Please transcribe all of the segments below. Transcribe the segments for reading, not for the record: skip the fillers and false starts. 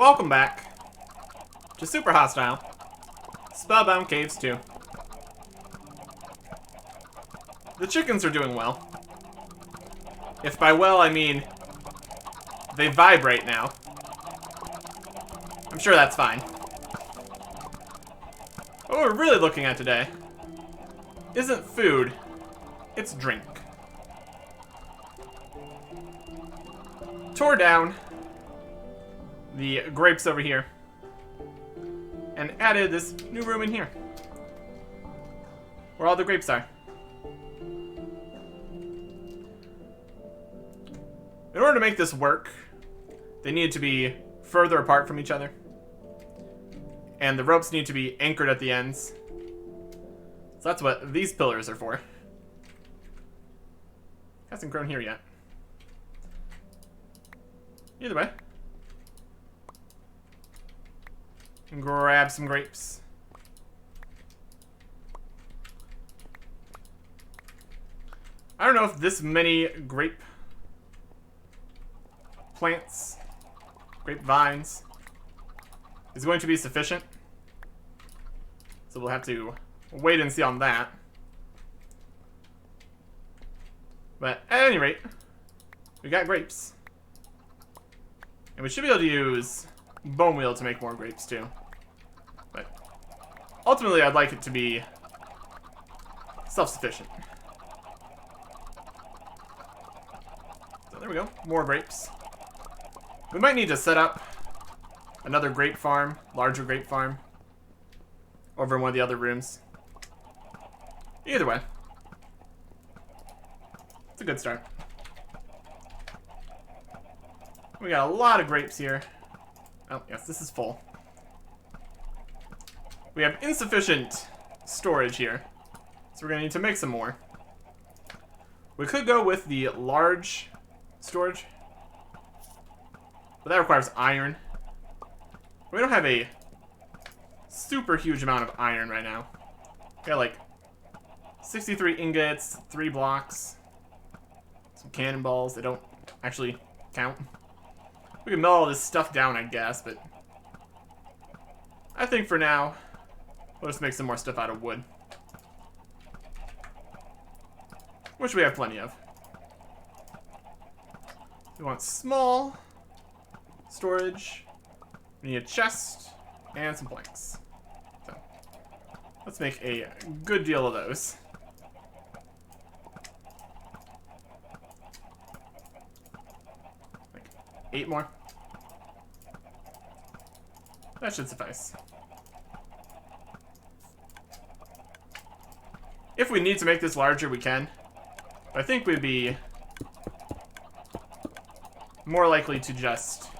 Welcome back to Super Hostile Spellbound Caves 2. The chickens are doing well. If by well I mean they vibrate now. I'm sure that's fine. What we're really looking at today isn't food, it's drink. Tore down the grapes over here and added this new room in here where all the grapes are. In order to make this work, they need to be further apart from each other, and the ropes need to be anchored at the ends. So that's what these pillars are for. Hasn't grown here yet. Either way. And grab some grapes. I don't know if this many grape plants, grapevines, is going to be sufficient. So we'll have to wait and see on that. But at any rate, we got grapes. And we should be able to use bone meal to make more grapes too. But ultimately I'd like it to be self-sufficient. So there we go, more grapes. We might need to set up another grape farm, larger grape farm, over in one of the other rooms. Either way, it's a good start. We got a lot of grapes here. Oh, yes, this is full. We have insufficient storage here, so we're going to need to make some more. We could go with the large storage, but that requires iron. We don't have a super huge amount of iron right now. We got like 63 ingots, 3 blocks, some cannonballs that don't actually count. We can melt all this stuff down, I guess, but I think for now, we'll just make some more stuff out of wood, which we have plenty of. We want small storage. We need a chest and some planks. So let's make a good deal of those. Like 8 more. That should suffice. If we need to make this larger, we can. But I think we'd be more likely to just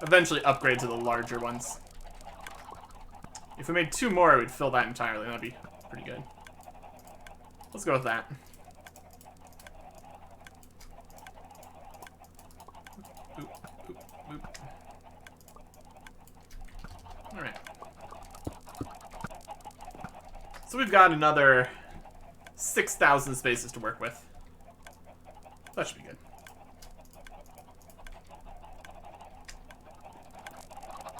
eventually upgrade to the larger ones. If we made 2 more, it would fill that entirely. That'd be pretty good. Let's go with that. Oop, oop, oop. Alright. So we've got another 6,000 spaces to work with. That should be good.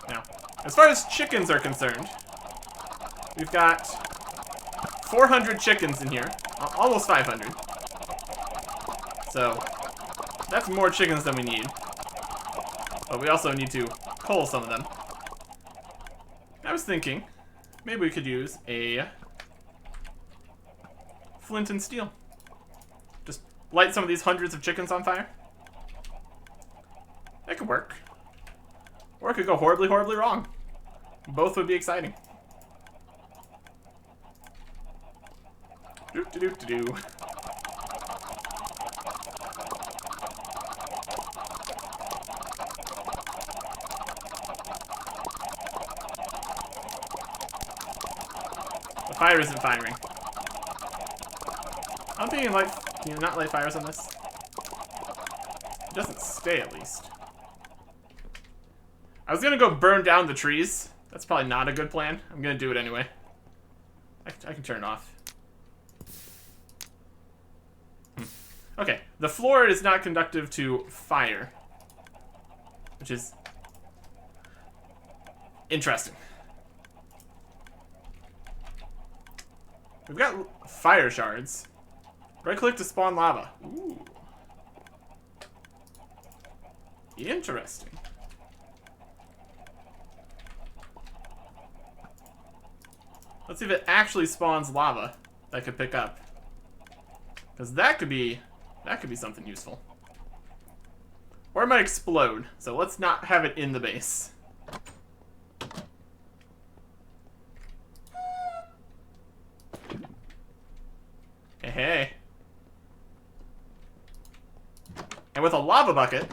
Now, as far as chickens are concerned, we've got 400 chickens in here. Almost 500. So, that's more chickens than we need. But we also need to cull some of them. I was thinking, maybe we could use a flint and steel. Just light some of these hundreds of chickens on fire. That could work. Or it could go horribly, horribly wrong. Both would be exciting. Do-do-do-do-do. The fire isn't firing. I don't think you can not light fires on this. It doesn't stay, at least. I was gonna go burn down the trees. That's probably not a good plan. I'm gonna do it anyway. I can turn it off. Okay, the floor is not conductive to fire, which is Interesting. We've got fire shards. Right-click to spawn lava. Ooh. Interesting. Let's see if it actually spawns lava that I could pick up. Because that could be something useful. Or it might explode, so let's not have it in the base. Hey, hey. And with a lava bucket,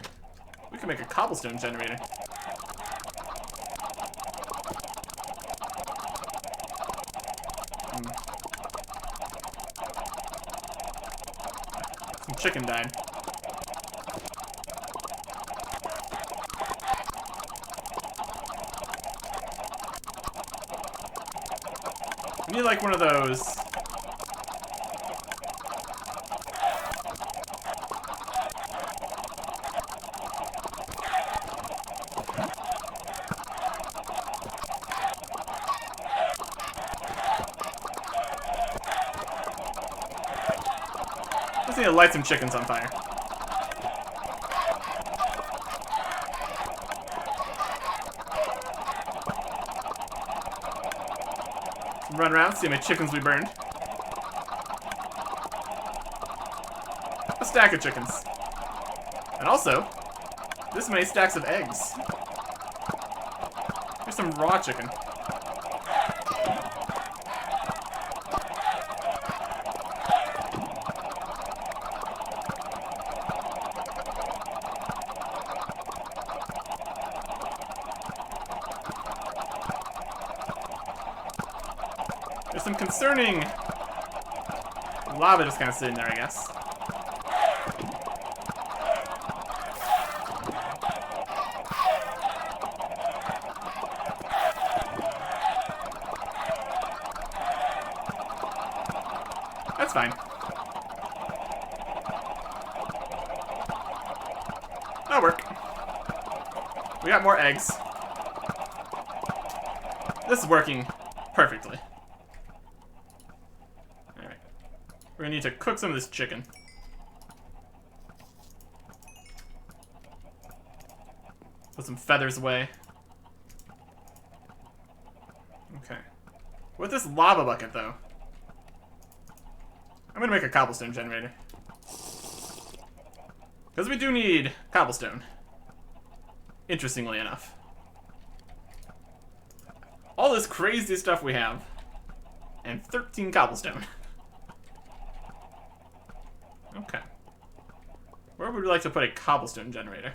we can make a cobblestone generator. Some chicken died. We need like one of those. Just need to light some chickens on fire. Run around, see how many chickens we burned. A stack of chickens. And also, this many stacks of eggs. Here's some raw chicken. There's some concerning lava just kind of sitting there, I guess. That's fine. That'll work. We got more eggs. This is working perfectly. Alright. We're gonna need to cook some of this chicken. Put some feathers away. Okay. With this lava bucket, though, I'm gonna make a cobblestone generator. Because we do need cobblestone. Interestingly enough. All this crazy stuff we have. And 13 cobblestone. Okay. Where would we like to put a cobblestone generator?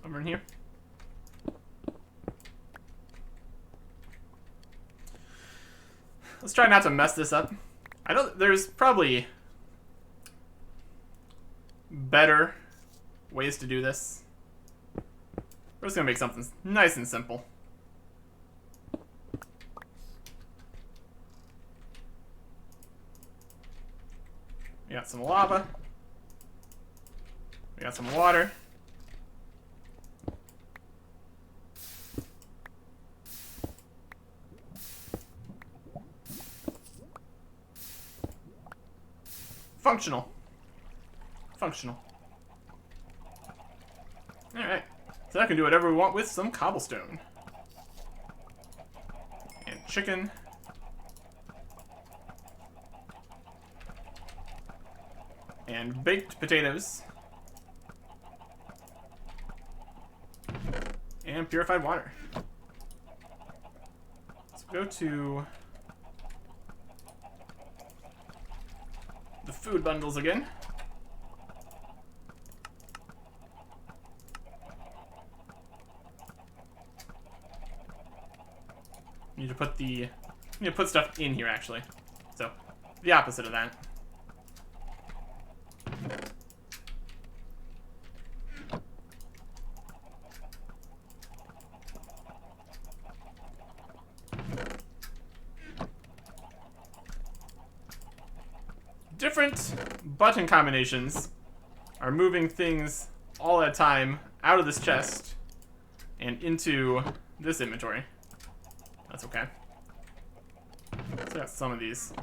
Over in here. Let's try not to mess this up. I know there's probably better ways to do this. We're just gonna make something nice and simple. We got some lava. We got some water. Functional. Functional. Alright. So I can do whatever we want with some cobblestone. And chicken. And baked potatoes. And purified water. Let's go to the food bundles again. Need to put stuff in here actually. So the opposite of that. Different button combinations are moving things all at a time out of this chest and into this inventory. That's okay. So got some of these.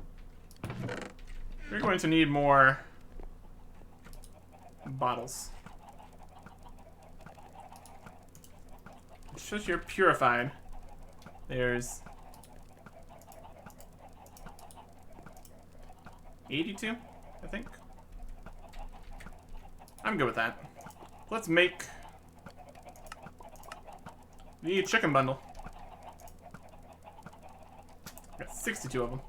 We're going to need more bottles. It's just your purified. There's 82, I think. I'm good with that. Let's make the chicken bundle. Got 62 of them.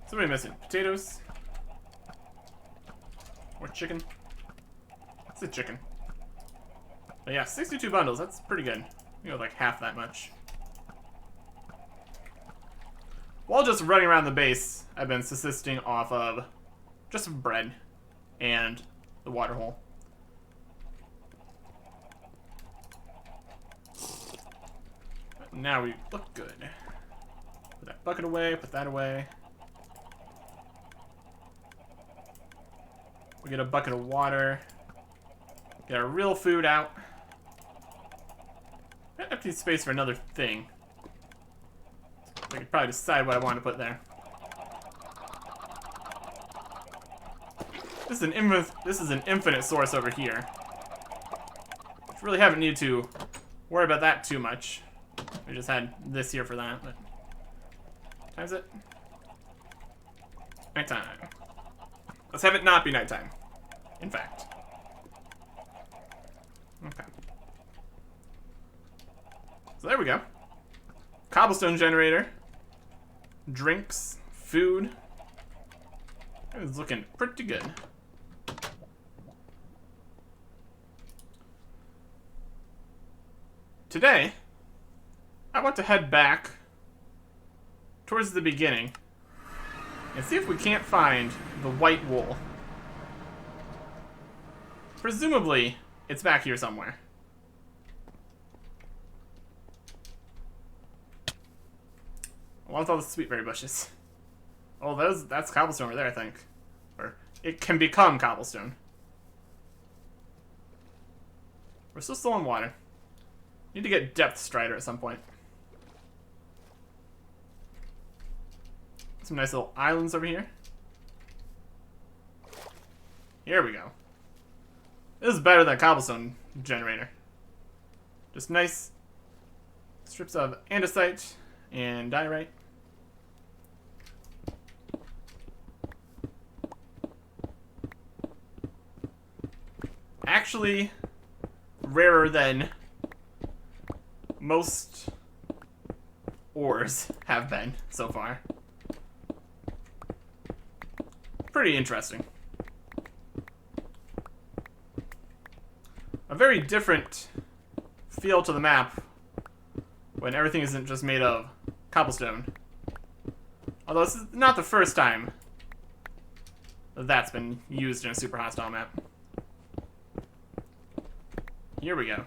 So what are we missing? Potatoes? Or chicken? It's a chicken. But yeah, 62 bundles. That's pretty good. You know, like half that much. While just running around the base, I've been subsisting off of just some bread and the water hole. But now we look good. Put that bucket away, put that away. We get a bucket of water. Get our real food out. I have to need space for another thing. I could probably decide what I want to put there. This is an infinite source over here. Really haven't needed to worry about that too much. We just had this here for that, but time's it? Nighttime. Let's have it not be nighttime. In fact. Okay. So there we go. Cobblestone generator. Drinks. Food. It's looking pretty good. Today, I want to head back towards the beginning and see if we can't find the white wool. Presumably, it's back here somewhere. Along with all the sweetberry bushes. Oh, that's cobblestone over there, I think. Or it can become cobblestone. We're still in water. Need to get depth strider at some point. Some nice little islands over here. Here we go. This is better than a cobblestone generator. Just nice strips of andesite and diorite. Actually, rarer than most ores have been so far. Pretty interesting. A very different feel to the map when everything isn't just made of cobblestone. Although this is not the first time that's been used in a super hostile map. Here we go.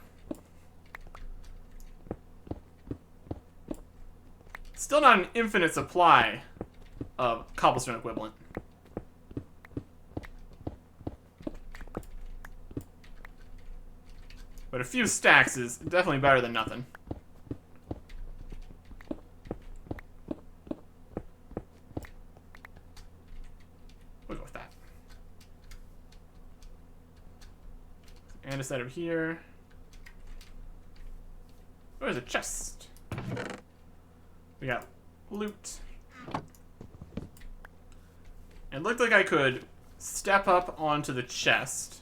Still not an infinite supply of cobblestone equivalent. But a few stacks is definitely better than nothing. We'll go with that. Andesite over here. Oh, there's a chest. We got loot. It looked like I could step up onto the chest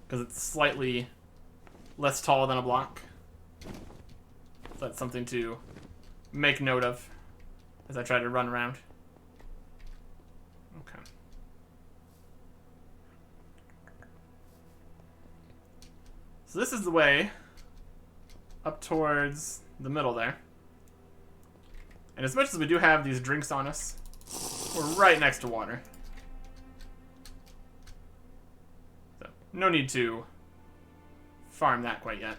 because it's slightly less tall than a block. So that's something to make note of as I try to run around. Okay. So this is the way up towards the middle there. And as much as we do have these drinks on us, we're right next to water. So, no need to farm that quite yet.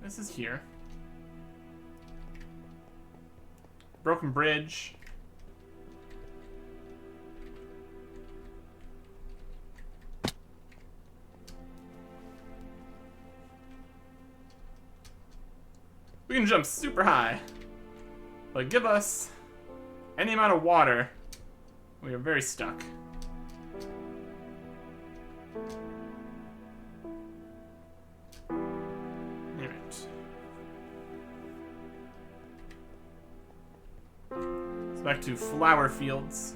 This is here. Broken bridge. We can jump super high. But give us any amount of water. We are very stuck. Alright. So back to flower fields.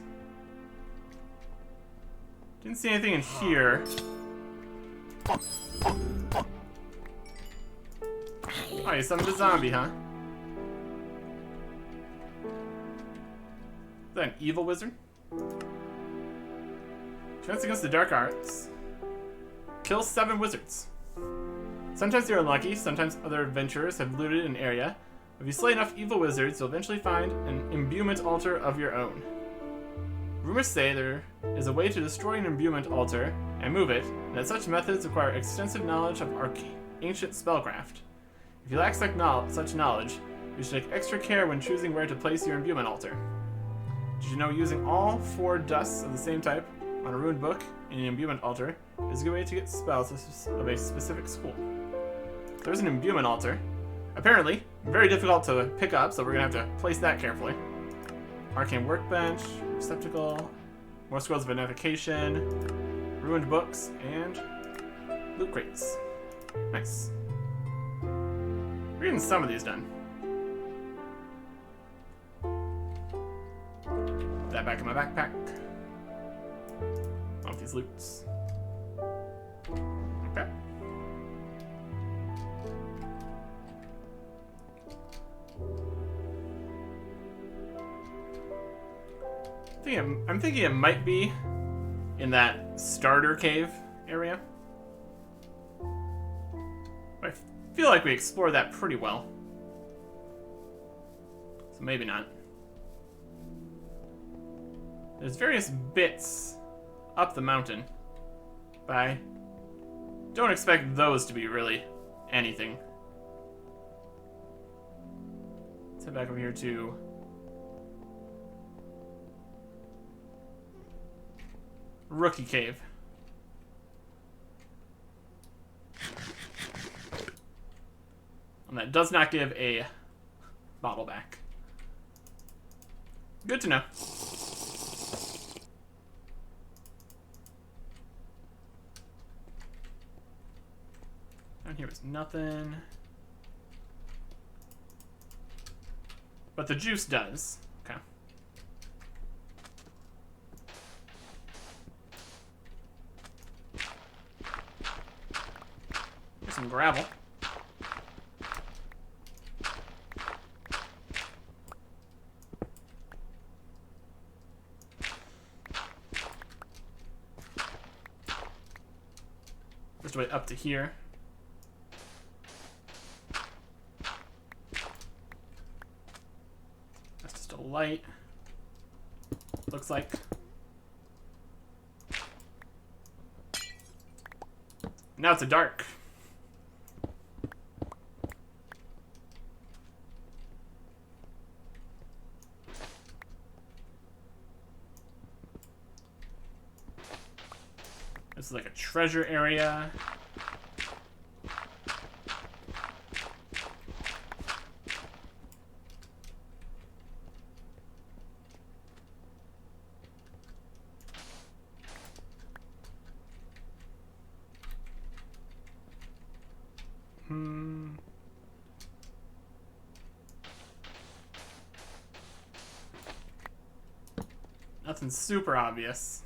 Didn't see anything in here. Oh, you summoned a zombie, huh? Is that an evil wizard? Chance against the dark arts. Kill 7 wizards. Sometimes you're unlucky, sometimes other adventurers have looted an area. If you slay enough evil wizards, you'll eventually find an imbuement altar of your own. Rumors say there is a way to destroy an imbuement altar and move it, and that such methods require extensive knowledge of ancient spellcraft. If you lack such knowledge, you should take extra care when choosing where to place your imbuement altar. Did you know using all 4 dusts of the same type on a ruined book in an imbuement altar is a good way to get spells of a specific school? There's an imbuement altar. Apparently, very difficult to pick up, so we're gonna have to place that carefully. Arcane workbench, receptacle, more scrolls of identification, ruined books, and loot crates. Nice. We're getting some of these done. Put that back in my backpack. Off these loots. Okay. I'm thinking it might be in that starter cave area. I feel like we explored that pretty well. So maybe not. There's various bits up the mountain, but I don't expect those to be really anything. Let's head back over here to Rookie Cave. And that does not give a bottle back. Good to know. Down here was nothing. But the juice does. Okay. Here's some gravel. Just way up to here. That's just a light. Looks like. Now it's a dark. This is like a treasure area. Nothing super obvious.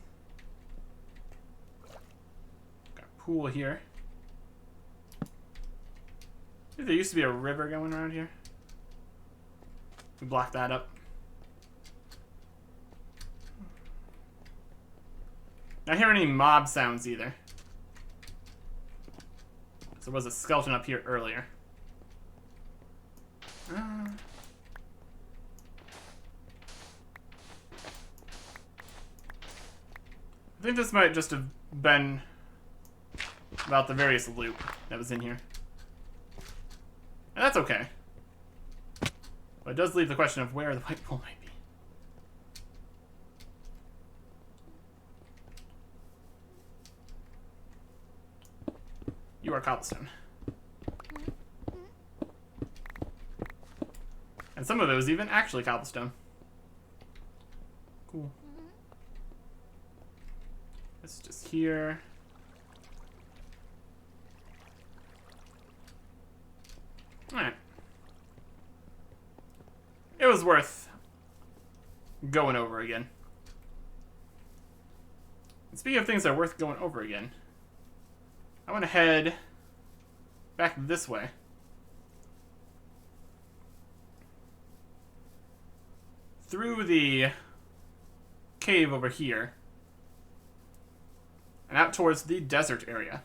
Got a pool here. I think there used to be a river going around here. We blocked that up. Not hearing any mob sounds either. So there was a skeleton up here earlier. I think this might just have been about the various loot that was in here. And that's okay. But it does leave the question of where the white pool might be. You are cobblestone. And some of it was even actually cobblestone. Cool. It's just here. Alright. It was worth going over again. And speaking of things that are worth going over again, I want to head back this way. Through the cave over here. And out towards the desert area.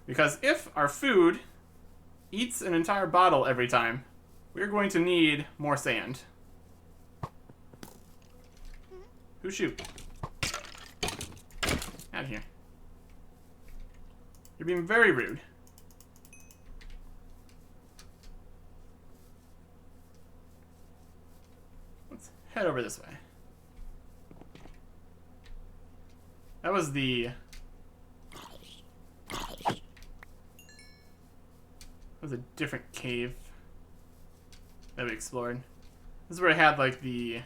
Because if our food eats an entire bottle every time, we're going to need more sand. Who shoot? Out of here. You're being very rude. Let's head over this way. That was the... That was a different cave that we explored. This is where I had, like, the...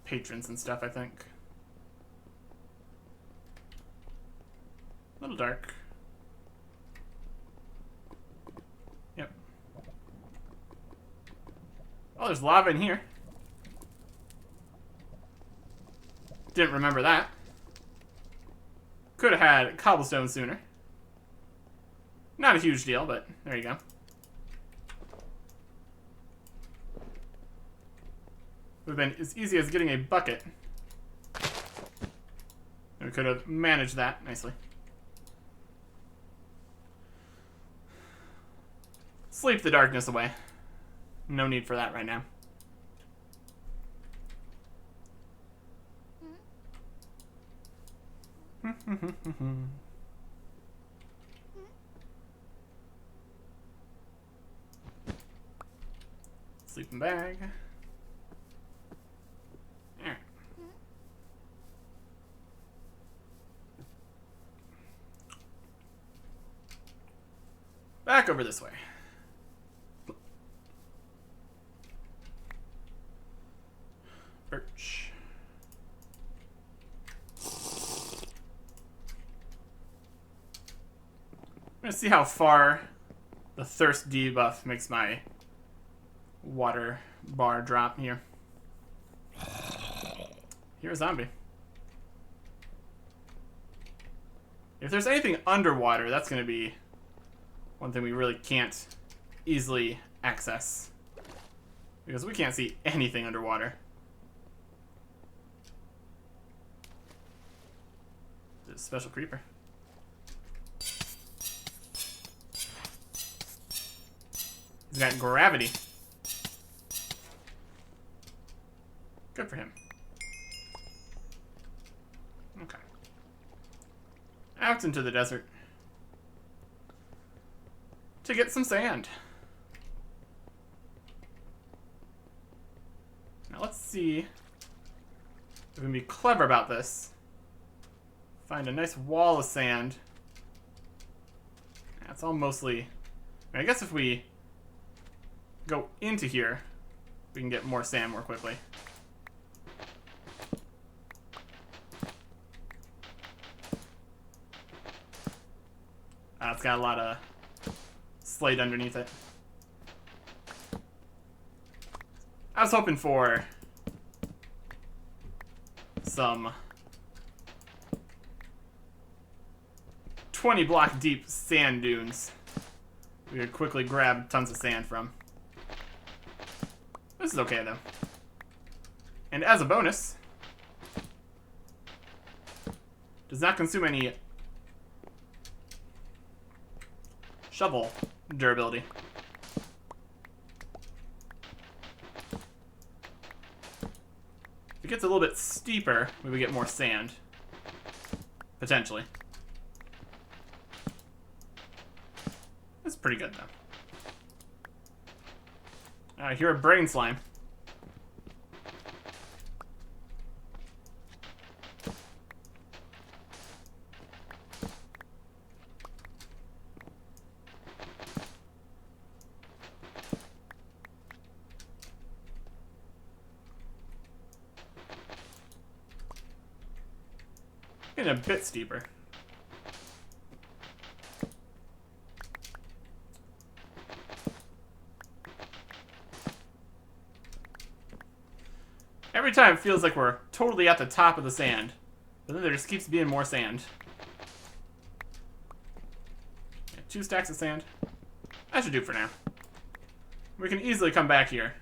patrons and stuff, I think. A little dark. Yep. Oh, there's lava in here. Didn't remember that. Could have had cobblestone sooner. Not a huge deal, but there you go. Would have been as easy as getting a bucket. And we could have managed that nicely. Sleep the darkness away. No need for that right now. Sleeping bag. Alright. Back over this way. Birch. I'm gonna see how far the thirst debuff makes my water bar drop here. Here's a zombie. If there's anything underwater, that's gonna be one thing we really can't easily access. Because we can't see anything underwater. This is a special creeper. He's got gravity. Good for him. Okay. Out into the desert. To get some sand. Now let's see if we can be clever about this. Find a nice wall of sand. That's all mostly... I guess if we go into here, we can get more sand more quickly. It's got a lot of slate underneath it. I was hoping for some 20 block deep sand dunes we could quickly grab tons of sand from. This is okay though. And as a bonus, does not consume any shovel durability. If it gets a little bit steeper, we would get more sand. Potentially. That's pretty good though. I hear a brain slime. Getting a bit steeper. Every time it feels like we're totally at the top of the sand. But then there just keeps being more sand. Yeah, 2 stacks of sand. That should do for now. We can easily come back here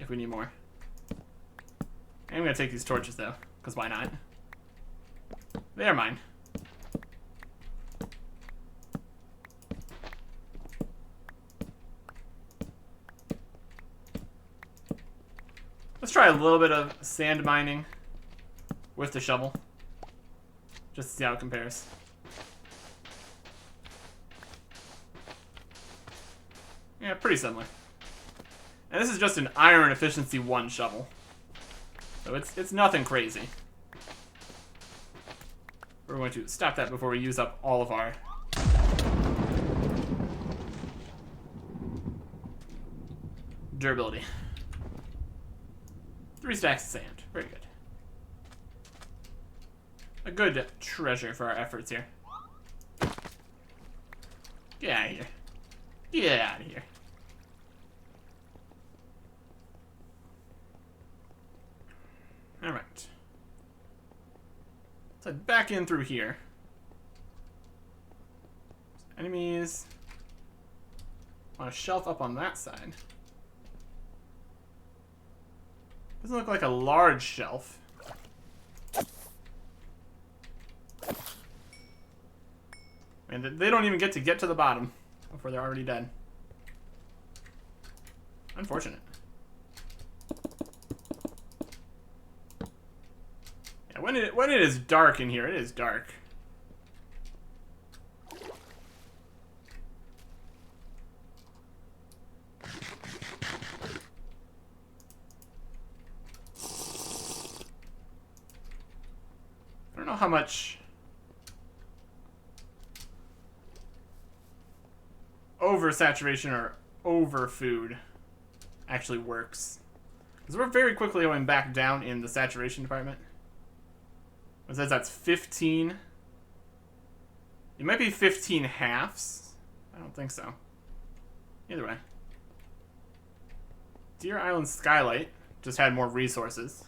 if we need more. I'm gonna take these torches though, because why not? They are mine. Let's try a little bit of sand mining with the shovel. Just to see how it compares. Yeah, pretty similar. And this is just an iron efficiency 1 shovel. So it's nothing crazy. We're going to stop that before we use up all of our durability. 3 stacks of sand. Very good. A good treasure for our efforts here. Get out of here. Get out of here. Alright. Let's head back in through here. Enemies on a shelf up on that side. Doesn't look like a large shelf. And they don't even get to the bottom before they're already dead. Unfortunate. Yeah, when it is dark in here, it is dark. I don't know how much oversaturation or overfood actually works. Because we're very quickly going back down in the saturation department. It says that's 15. It might be 15 halves. I don't think so. Either way. Deer Island Skylight just had more resources.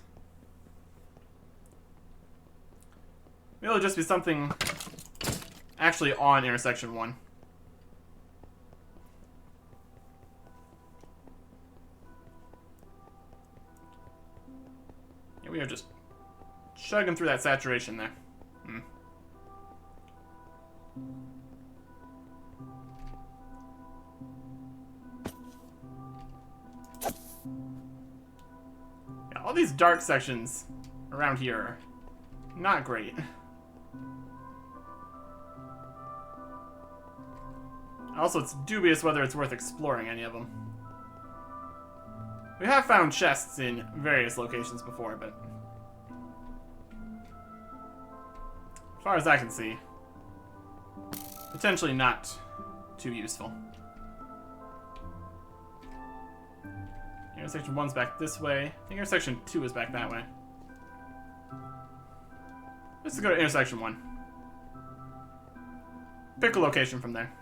Maybe it'll just be something actually on intersection 1. Yeah, we are just chugging through that saturation there. Yeah, all these dark sections around here are not great. Also, it's dubious whether it's worth exploring any of them. We have found chests in various locations before, but as far as I can see, potentially not too useful. Intersection 1's back this way. I think intersection 2 is back that way. Let's go to intersection 1. Pick a location from there.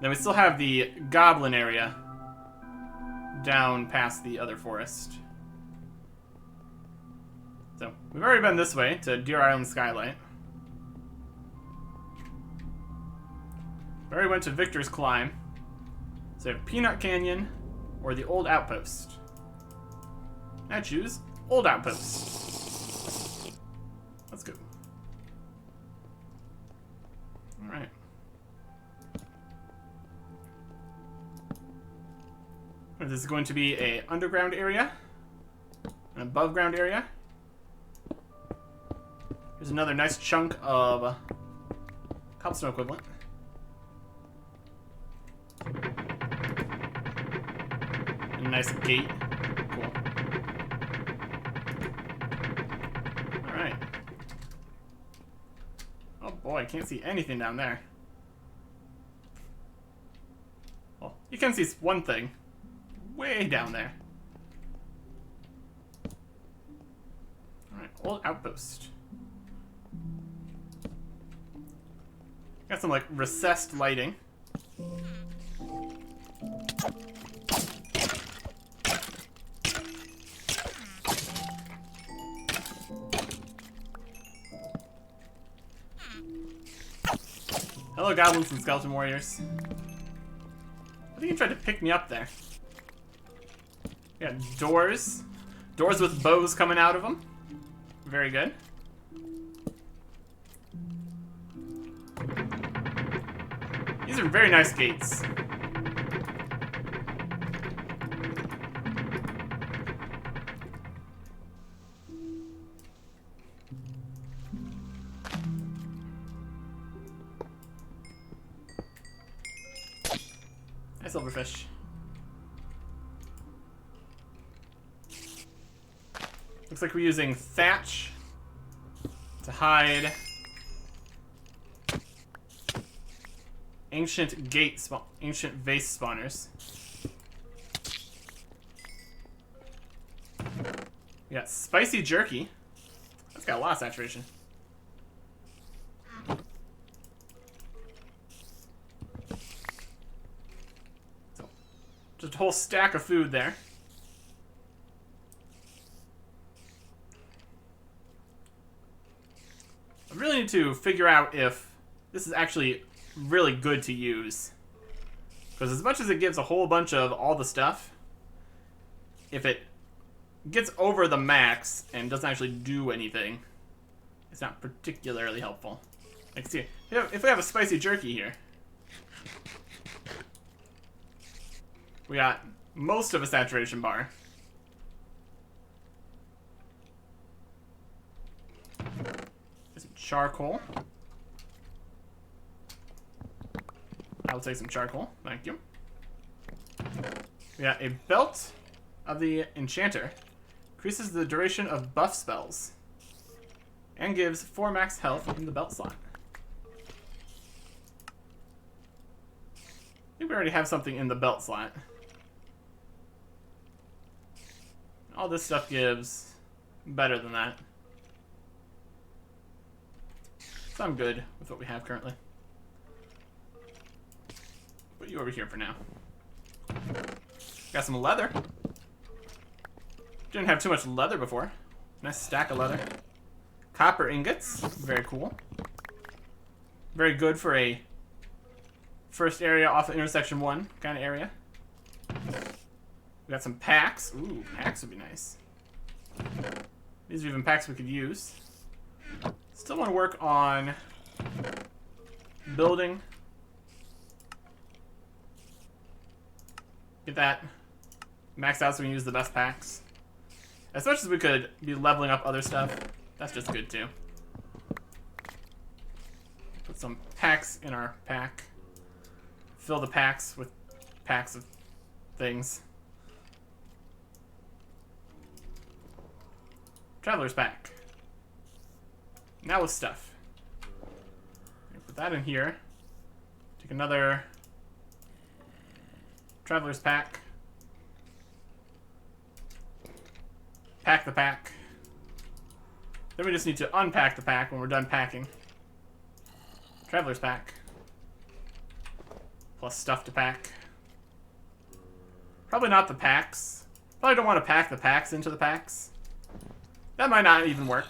Then we still have the goblin area down past the other forest. So, we've already been this way to Deer Island Skylight. We already went to Victor's Climb. So we have Peanut Canyon or the Old Outpost. I choose Old Outpost. Let's go. Alright. This is going to be an underground area, an above ground area. Here's another nice chunk of cobblestone equivalent. And a nice gate. Cool. Alright. Oh boy, I can't see anything down there. Well, you can see one thing. Way down there. Alright, Old outpost. Got some like recessed lighting. Hello, goblins and skeleton warriors. I think he tried to pick me up there. Yeah, doors. Doors with bows coming out of them. Very good. These are very nice gates. Nice silverfish. Looks like we're using thatch to hide ancient vase spawners. We got spicy jerky. That's got a lot of saturation. So, just a whole stack of food there. I really need to figure out if this is actually really good to use. Because as much as it gives a whole bunch of all the stuff, if it gets over the max and doesn't actually do anything, it's not particularly helpful. Like, see, if we have a spicy jerky here, we got most of a saturation bar. Some charcoal. I'll take some charcoal. Thank you. We got a belt of the enchanter. Increases the duration of buff spells. And gives 4 max health in the belt slot. I think we already have something in the belt slot. All this stuff gives better than that. So I'm good with what we have currently. Put you over here for now. Got some leather. Didn't have too much leather before. Nice stack of leather. Copper ingots. Very cool. Very good for a first area off of intersection 1 kind of area. We got some packs. Ooh, packs would be nice. These are even packs we could use. Still want to work on building. Get that maxed out so we can use the best packs. As much as we could be leveling up other stuff, that's just good too. Put some packs in our pack. Fill the packs with packs of things. Traveler's pack. Now with stuff. Put that in here. Take another Traveler's pack. Pack the pack. Then we just need to unpack the pack when we're done packing. Traveler's pack. Plus stuff to pack. Probably not the packs. Probably don't want to pack the packs into the packs. That might not even work,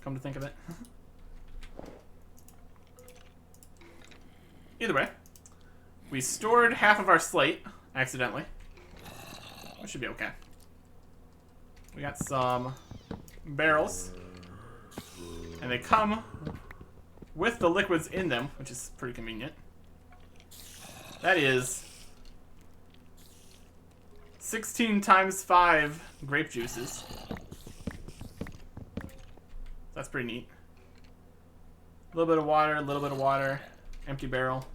come to think of it. Either way, we stored half of our slate accidentally. We should be okay. We got some barrels, and they come with the liquids in them, which is pretty convenient. That is 16 times 5 grape juices. That's pretty neat. A little bit of water, empty barrel.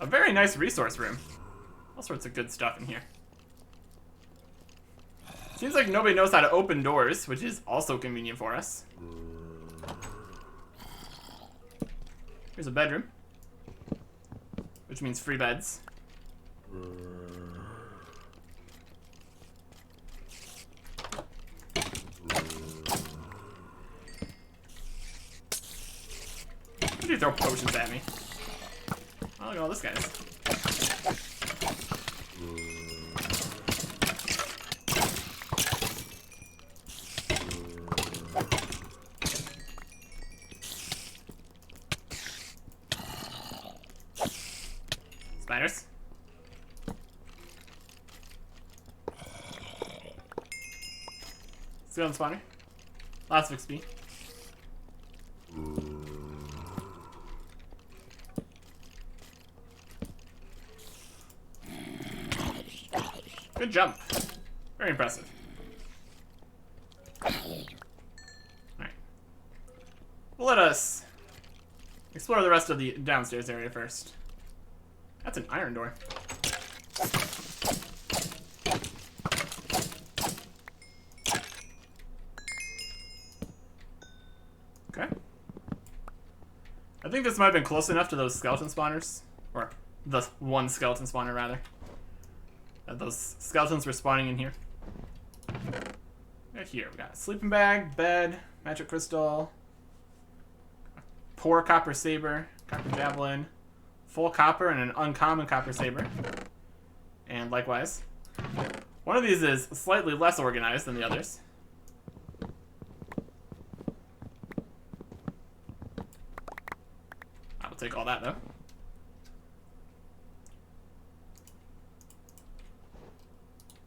A very nice resource room. All sorts of good stuff in here. Seems like nobody knows how to open doors, which is also convenient for us. Here's a bedroom, which means free beds. you throw potions at me? Oh, look at all this guys. Spiders. Skeleton spawner. Lots of XP. Good jump. Very impressive. Alright. Well, let us explore the rest of the downstairs area first. That's an iron door. Okay. I think this might have been close enough to those skeleton spawners. Or the one skeleton spawner, rather. Those skeletons were spawning in here. Right here, we got a sleeping bag, bed, magic crystal, poor copper saber, copper javelin, full copper, and an uncommon copper saber. And likewise, one of these is slightly less organized than the others. I will take all that though.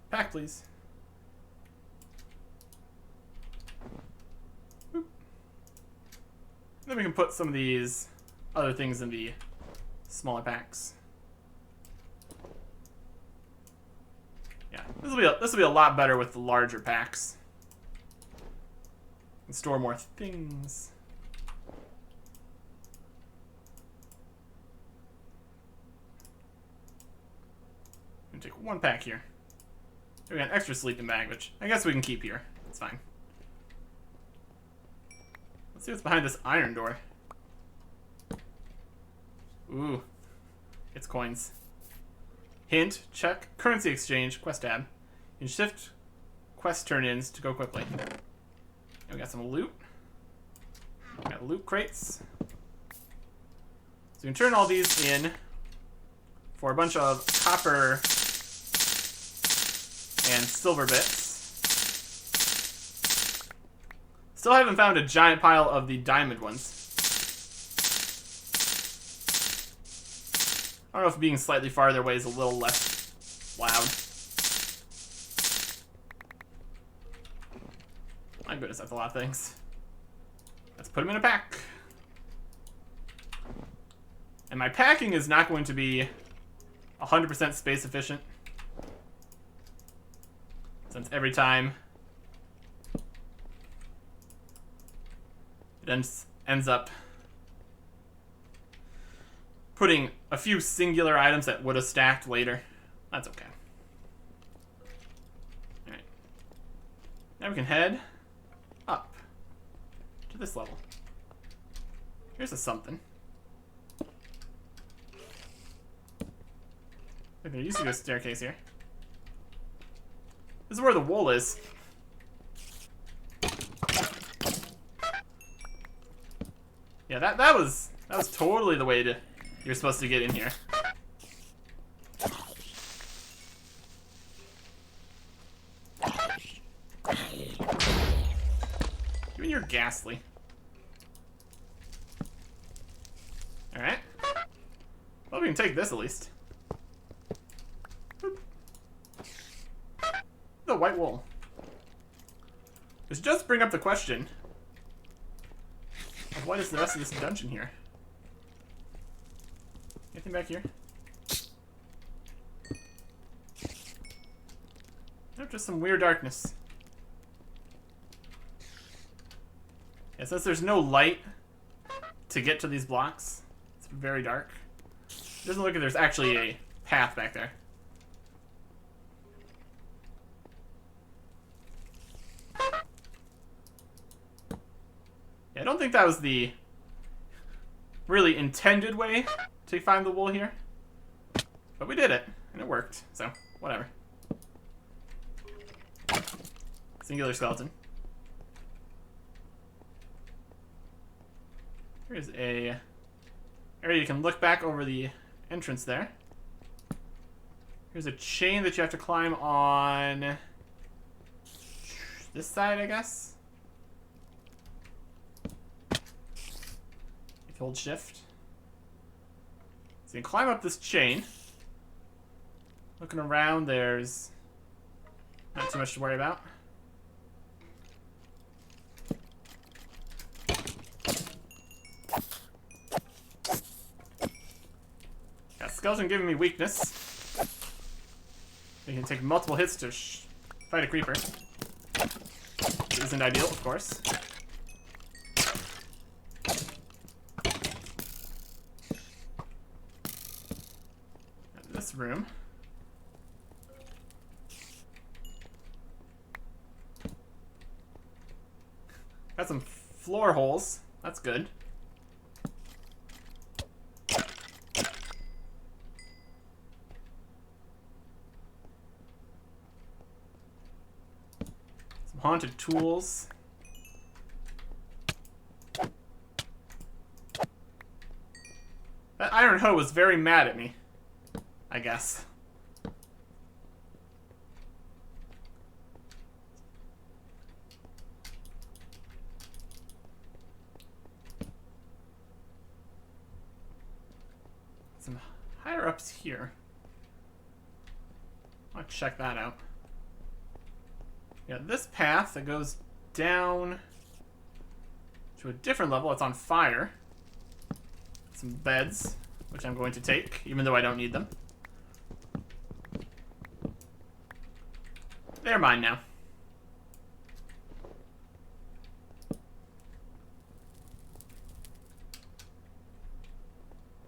Pack, please. Boop. Then we can put some of these other things in the smaller packs. Yeah, this will be a lot better with the larger packs. And store more things. I'm gonna take one pack here. We got an extra sleeping bag, which I guess we can keep here. It's fine. Let's see what's behind this iron door. Ooh. It's coins. Hint, check, currency exchange, quest tab. You can shift quest turn-ins to go quickly. And we got some loot. We got loot crates. So we can turn all these in for a bunch of copper and silver bits. Still haven't found a giant pile of the diamond ones. I don't know if being slightly farther away is a little less loud. My goodness, that's a lot of things. Let's put them in a pack. And my packing is not going to be 100% space efficient. Since every time it ends up putting a few singular items that would have stacked later. That's okay. Alright. Now we can head up to this level. Here's a something. There used to be a staircase here. This is where the wool is. Yeah, that was totally the way you're supposed to get in here. Even you're ghastly. Alright. Well, we can take this at least. The white wool. This does bring up the question of what is the rest of this dungeon here? Anything back here? Nope, just some weird darkness. Yeah, since there's no light to get to these blocks, it's very dark. It doesn't look like there's actually a path back there. I don't think that was the really intended way to find the wool here. But we did it, and it worked, so whatever. Singular skeleton. Here's a area you can look back over the entrance there. Here's a chain that you have to climb on this side, I guess. If you hold shift. So you can climb up this chain. Looking around, there's not too much to worry about. Got skeleton giving me weakness. You can take multiple hits to fight a creeper. Which isn't ideal, of course. And this room. Got some floor holes. That's good. Some haunted tools. That iron hoe was very mad at me, I guess. Some higher ups here. I'll check that out. Yeah, this path that goes down to a different level. It's on fire. Some beds, which I'm going to take, even though I don't need them. They're mine now.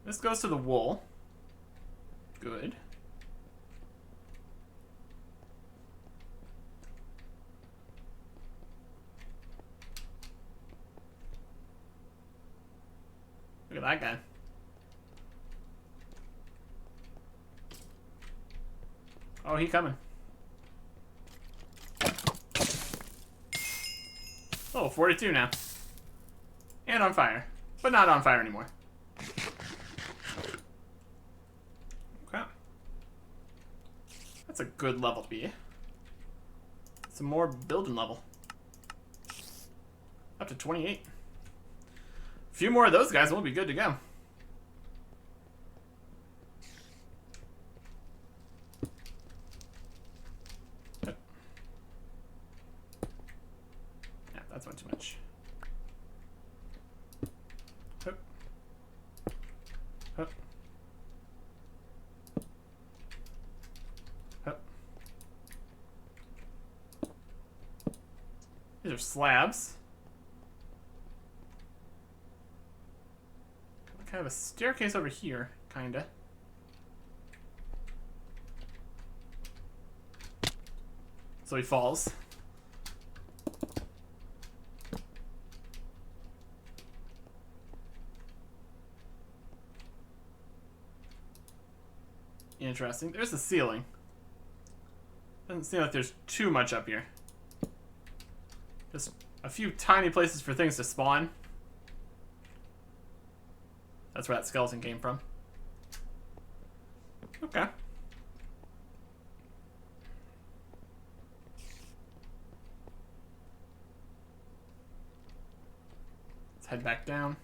This goes to the wool. Good. Look at that guy. Oh, he coming. Oh, 42 now. And on fire. But not on fire anymore. Okay. That's a good level to be. Some more building level. Up to 28. A few more of those guys and we'll be good to go. Yeah, that's one too much. Hup. Hup. Hup. These are slabs. Kind of a staircase over here, kinda. So he falls. Interesting. There's the ceiling. Doesn't seem like there's too much up here. Just a few tiny places for things to spawn. That's where that skeleton came from. Okay. Let's head back down.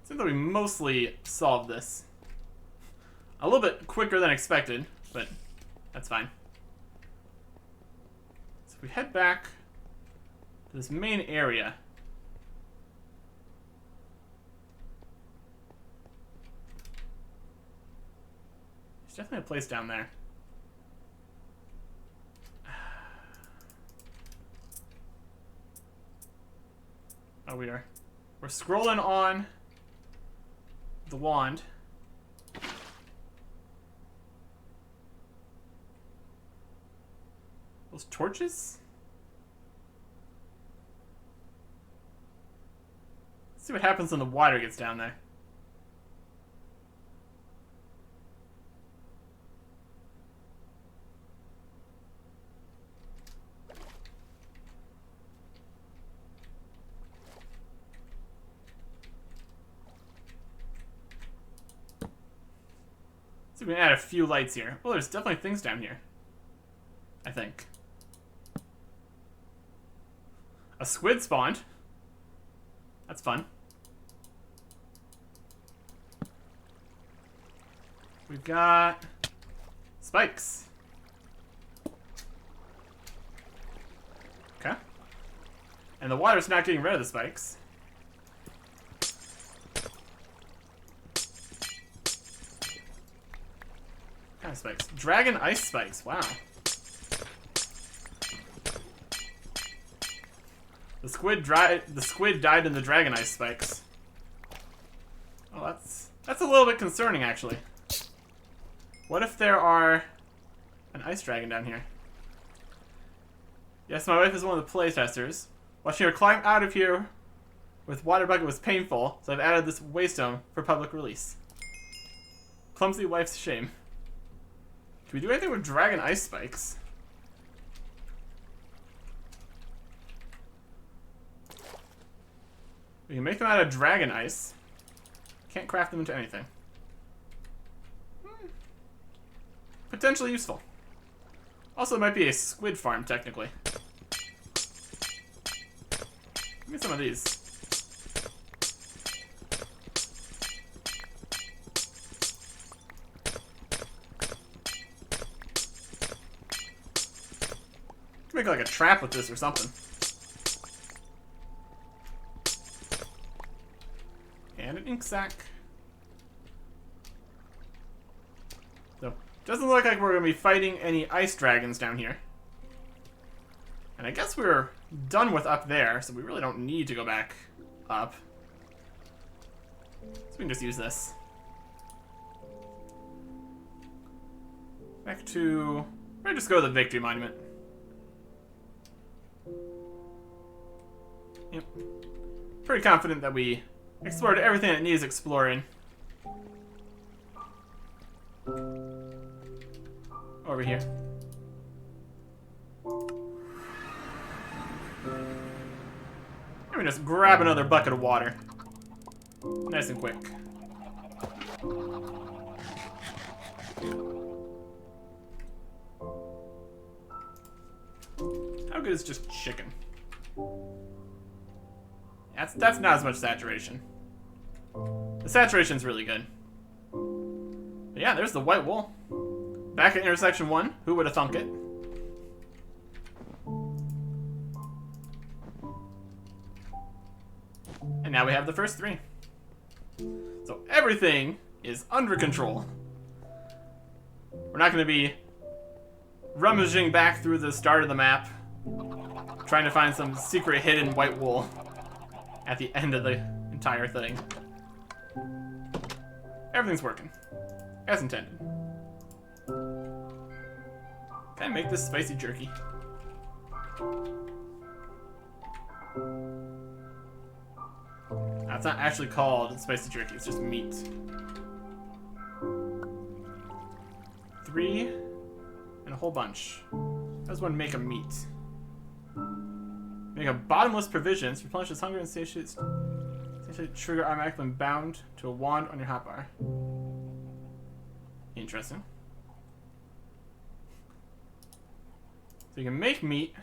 Seems like we mostly solved this. A little bit quicker than expected, but that's fine. So if we head back to this main area. There's definitely a place down there. Oh, we're scrolling on the wand. Those torches? Let's see what happens when the water gets down there. So we can add a few lights here. Well, there's definitely things down here. I think. A squid spawned. That's fun. We've got spikes. Okay. And the water's not getting rid of the spikes. What kind of spikes? Dragon ice spikes. Wow. The squid died in the dragon ice spikes. Oh, that's a little bit concerning, actually. What if there are an ice dragon down here? Yes, my wife is one of the playtesters. Watching her climb out of here with water bucket was painful, so I've added this waystone for public release. Clumsy wife's shame. Can we do anything with dragon ice spikes? We can make them out of dragon ice. Can't craft them into anything. Potentially useful. Also, it might be a squid farm, technically. Give me some of these. Make like a trap with this or something. And an ink sac. So, doesn't look like we're going to be fighting any ice dragons down here. And I guess we're done with up there, so we really don't need to go back up. So we can just use this. Back to... We're going to just go to the Victory Monument. Yep. Pretty confident that we explored everything that needs exploring. Over here. Let me just grab another bucket of water. Nice and quick. How good is just chicken? That's not as much saturation. The saturation's really good. But yeah, there's the white wool. Back at intersection 1. Who would have thunk it? And now we have the first 3. So everything is under control. We're not going to be rummaging back through the start of the map, trying to find some secret hidden white wool at the end of the entire thing. Everything's working. As intended. Can I make this spicy jerky? It's not actually called spicy jerky, it's just meat. 3 and a whole bunch. How does one make a meat? Make a bottomless provisions, replenishes hunger and satiates. Trigger automatically when bound to a wand on your hotbar. Interesting. So you can make meat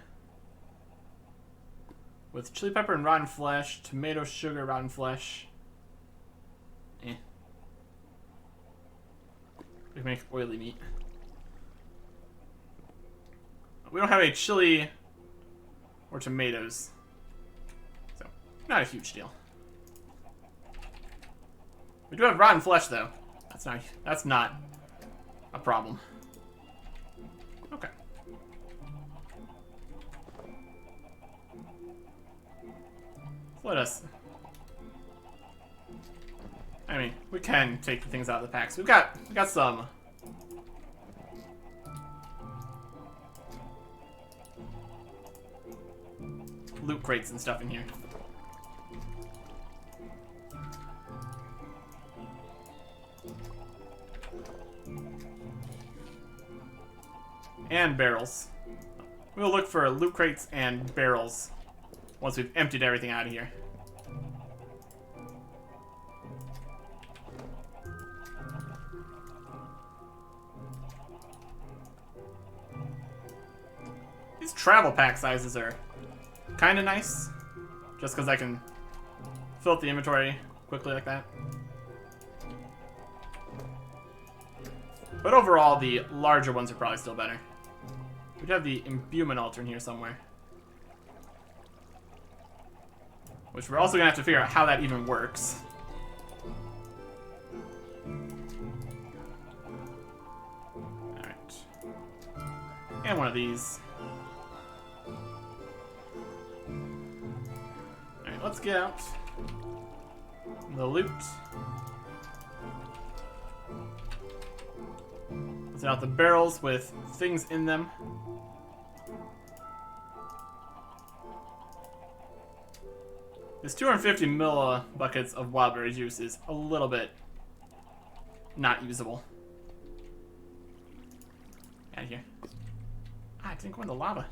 with chili pepper and rotten flesh, tomato, sugar, rotten flesh. We can make oily meat. We don't have any chili or tomatoes, so not a huge deal. We do have rotten flesh, though. That's not a problem. Okay. Let us. I mean, we can take the things out of the packs. We got some loot crates and stuff in here. And barrels. We'll look for loot crates and barrels once we've emptied everything out of here. travel pack sizes are kind of nice. Just because I can fill up the inventory quickly like that. But overall, the larger ones are probably still better. We'd have the imbuement altar in here somewhere. Which we're also going to have to figure out how that even works. Alright. And one of these. Alright, let's get out the loot. Let's get out the barrels with things in them. This 250 millibuckets of wildberry juice is a little bit not usable. Out of here. Ah, I didn't go in the lava.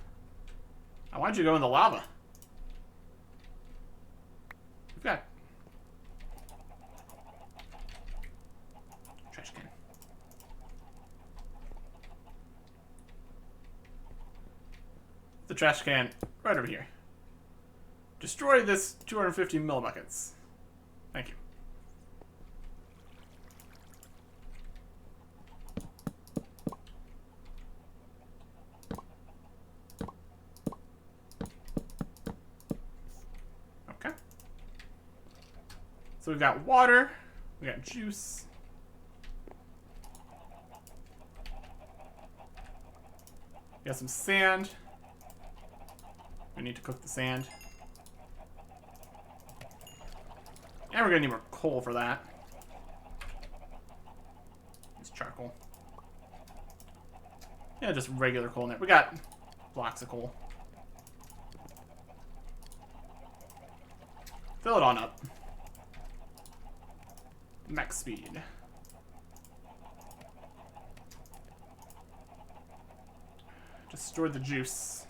Why'd you go in the lava? We've got trash can. The trash can right over here. Destroy this 250 millibuckets. Thank you. Okay. So we've got water, we got juice. We got some sand. We need to cook the sand. And we're gonna need more coal for that. Just charcoal. Yeah, just regular coal in there. We got blocks of coal. Fill it on up. Max speed. Just store the juice.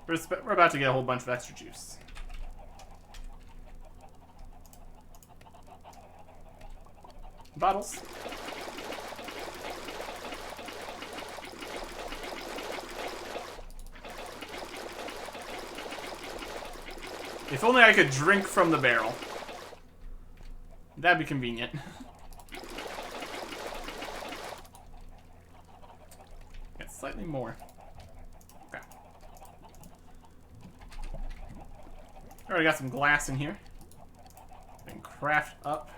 We're about to get a whole bunch of extra juice. Bottles. If only I could drink from the barrel. That'd be convenient. Get slightly more. Okay. Already got some glass in here. And craft up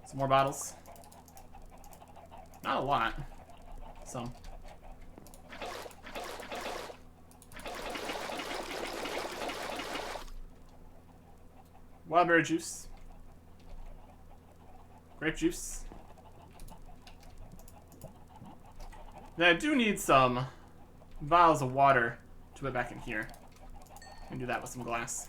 some more bottles. Not a lot. Some. Wildberry juice. Grape juice. Now I do need some vials of water to put back in here. We can do that with some glass.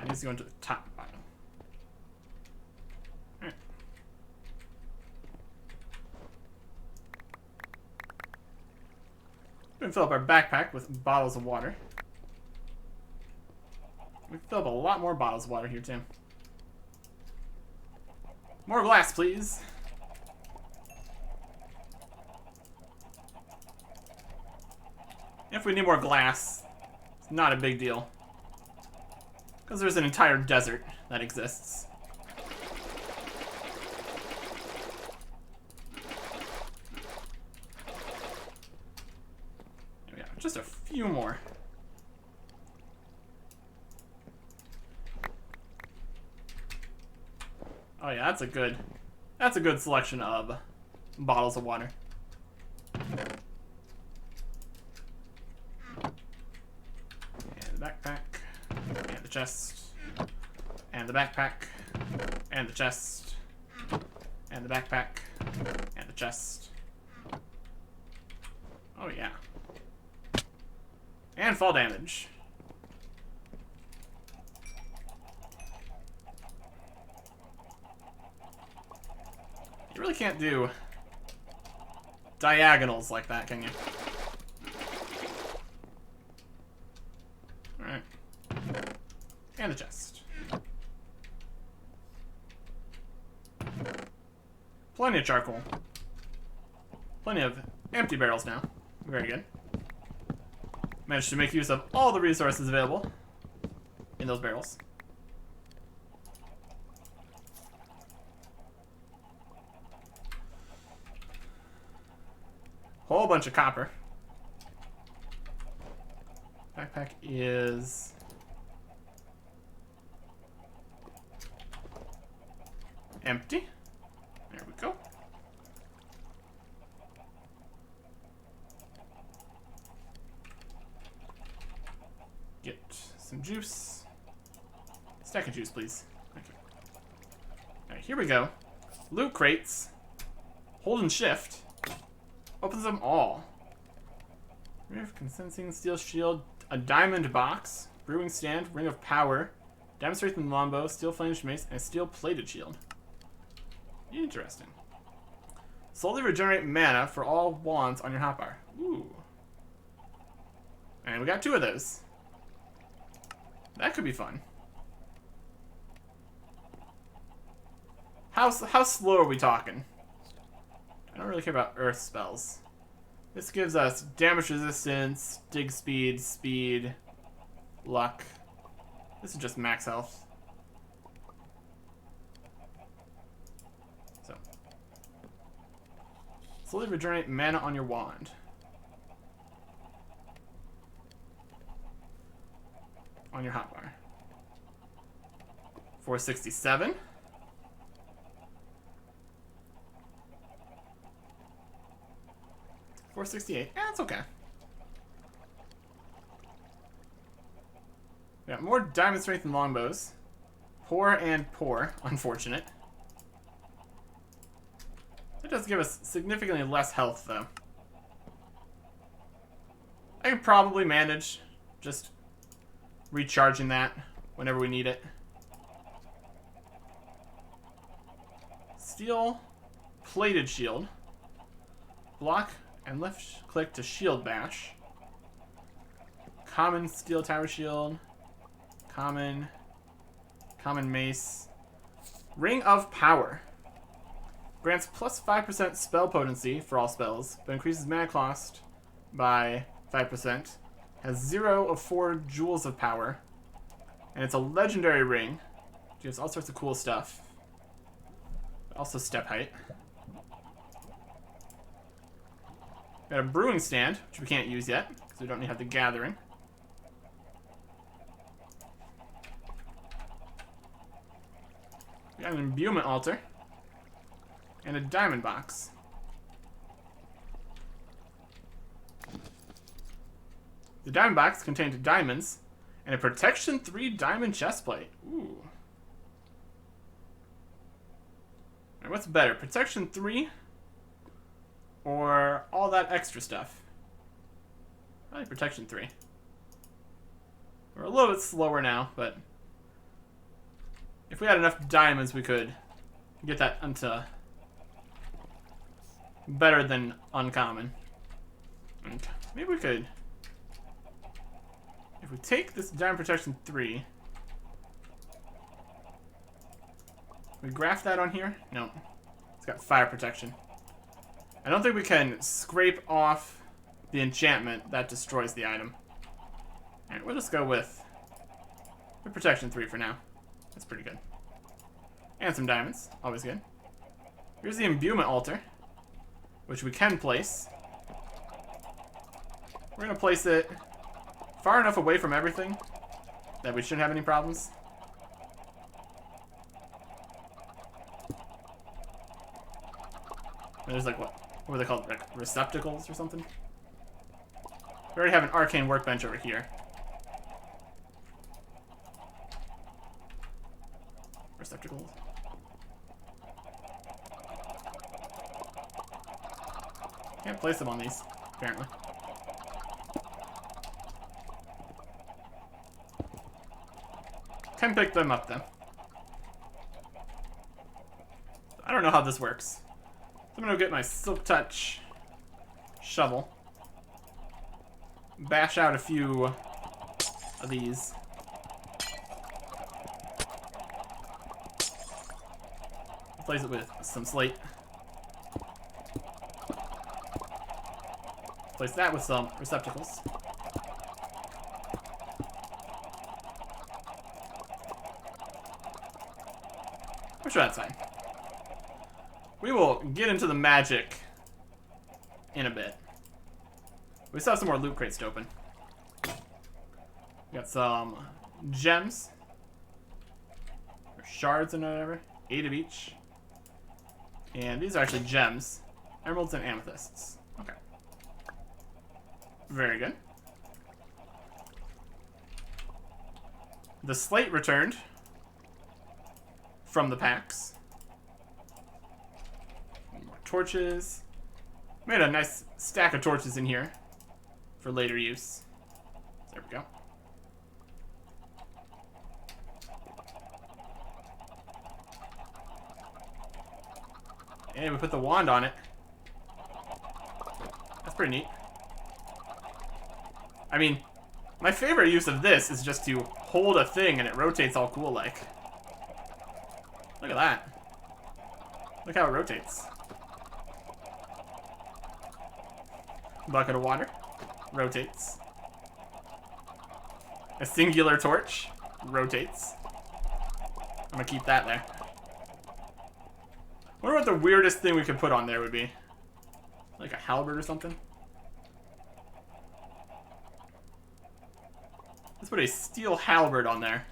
Needs to go into the top pile. Alright. We're gonna fill up our backpack with bottles of water. We can fill up a lot more bottles of water here, too. More glass, please. If we need more glass, it's not a big deal. Because there's an entire desert that exists. There we go. Just a few more. Oh yeah, that's a good selection of bottles of water. And the backpack. And the chest, and the backpack, and the chest, and the backpack, and the chest. Oh yeah. And fall damage. really can't do diagonals like that, can you? Alright. And the chest. Plenty of charcoal. Plenty of empty barrels now. Very good. Managed to make use of all the resources available in those barrels. Whole bunch of copper. Backpack is empty. There we go. Get some juice. Stack of juice, please. Thank you. Alright, here we go. Loot crates. Hold and shift. Opens them all. Rift, Consensing, Steel Shield, a diamond box, brewing stand, ring of power, diamond strengthened longbow, steel flanged mace, and a steel plated shield. Interesting. Slowly regenerate mana for all wands on your hotbar. Ooh. And we got 2 of those. That could be fun. How slow are we talking? I don't really care about earth spells. This gives us damage resistance, dig speed, speed, luck. This is just max health. So. Slowly regenerate mana on your wand. On your hotbar. 467. 468. Yeah, that's okay. We got more diamond strength and longbows. Poor and poor. Unfortunate. It does give us significantly less health, though. I can probably manage just recharging that whenever we need it. Steel plated shield. Block and left click to shield bash. Common steel tower shield. Common mace. Ring of power. Grants plus 5% spell potency for all spells, but increases mana cost by 5%. Has 0 of 4 jewels of power. And it's a legendary ring. Gives all sorts of cool stuff. Also step height. Got a brewing stand, which we can't use yet, because we don't have the gathering. We got an imbuement altar. And a diamond box. The diamond box contained diamonds and a protection 3 diamond chestplate. Ooh. Alright, what's better? Protection 3 or all that extra stuff? Probably protection 3. We're a little bit slower now, but if we had enough diamonds, we could get that onto better than uncommon. And maybe we could, if we take this diamond protection 3, we graph that on here? No, it's got fire protection. I don't think we can scrape off the enchantment that destroys the item. Alright, we'll just go with the protection 3 for now. That's pretty good. And some diamonds, always good. Here's the imbuement altar, which we can place. We're gonna place it far enough away from everything that we shouldn't have any problems. And there's like, what were they called? Like receptacles or something? We already have an arcane workbench over here. Receptacles. Can't place them on these, apparently. Can pick them up, though. I don't know how this works. I'm gonna go get my Silk Touch shovel. Bash out a few of these. Replace it with some slate. Replace that with some receptacles. I'm sure that's fine. We will get into the magic in a bit. We still have some more loot crates to open. We got some gems. Or shards and whatever. 8 of each. And these are actually gems. Emeralds and amethysts. Okay. Very good. The slate returned from the packs. More torches. Made a nice stack of torches in here for later use. There we go. And we put the wand on it. That's pretty neat. I mean, my favorite use of this is just to hold a thing and it rotates all cool like. Look at that. Look how it rotates. Bucket of water. Rotates. A singular torch. Rotates. I'm gonna keep that there. I wonder what the weirdest thing we could put on there would be. Like a halberd or something? Let's put a steel halberd on there.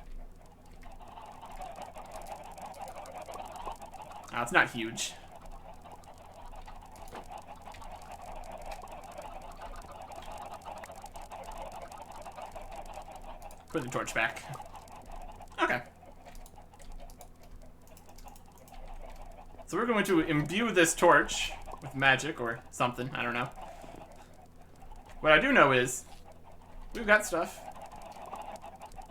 Oh, it's not huge. Put the torch back. Okay. So we're going to imbue this torch with magic or something. I don't know. What I do know is we've got stuff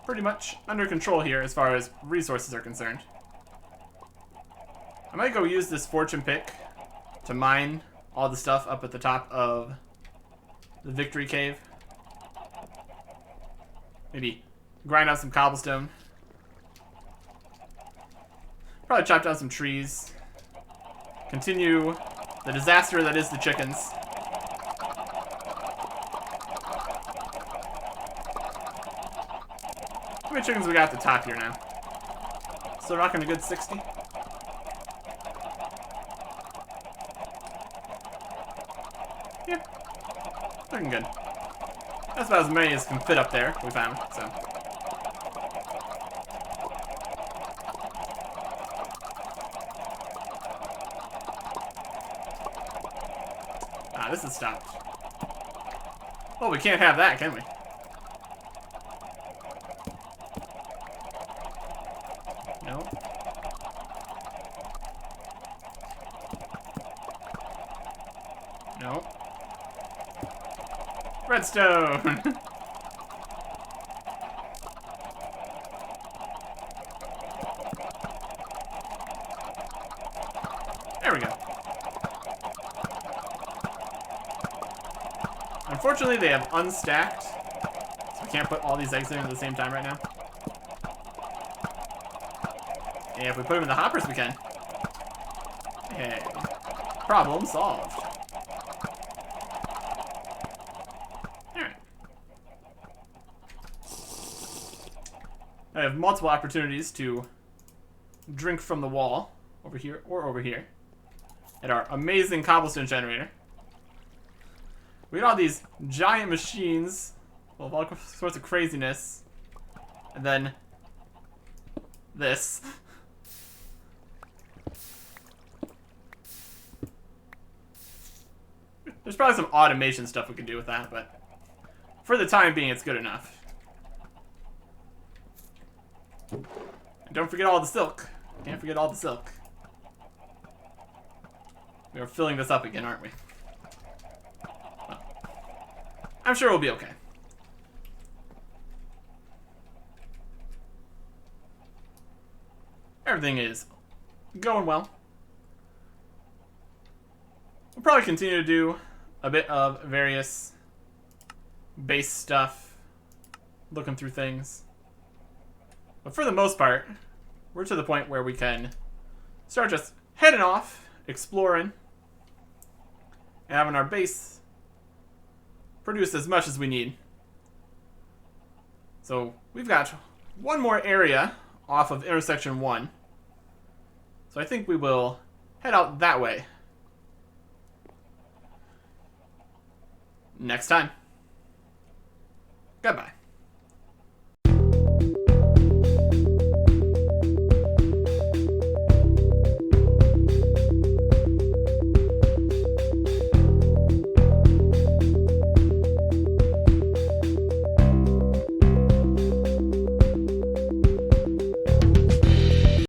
pretty much under control here as far as resources are concerned. I might go use this fortune pick to mine all the stuff up at the top of the Victory Cave. Maybe grind out some cobblestone. Probably chop down some trees. Continue the disaster that is the chickens. How many chickens we got at the top here now? Still rocking a good 60? Yeah. Looking good. That's about as many as can fit up there, we found, so. Ah, this is stopped. Well, we can't have that, can we? No. No. Redstone! There we go. Unfortunately, they have unstacked, so we can't put all these eggs in at the same time right now. And if we put them in the hoppers, we can. Hey. Problem solved. Alright. I have multiple opportunities to drink from the wall, over here or over here, at our amazing cobblestone generator. We got all these giant machines full of all sorts of craziness. And then this. There's probably some automation stuff we can do with that, but for the time being, it's good enough. And don't forget all the silk. Can't forget all the silk. We're filling this up again, aren't we? Well, I'm sure we'll be okay. Everything is going well. We'll probably continue to do a bit of various base stuff, looking through things. But for the most part, we're to the point where we can start just heading off, exploring, and having our base produce as much as we need. So we've got one more area off of intersection 1. So I think we will head out that way. Next time. Goodbye.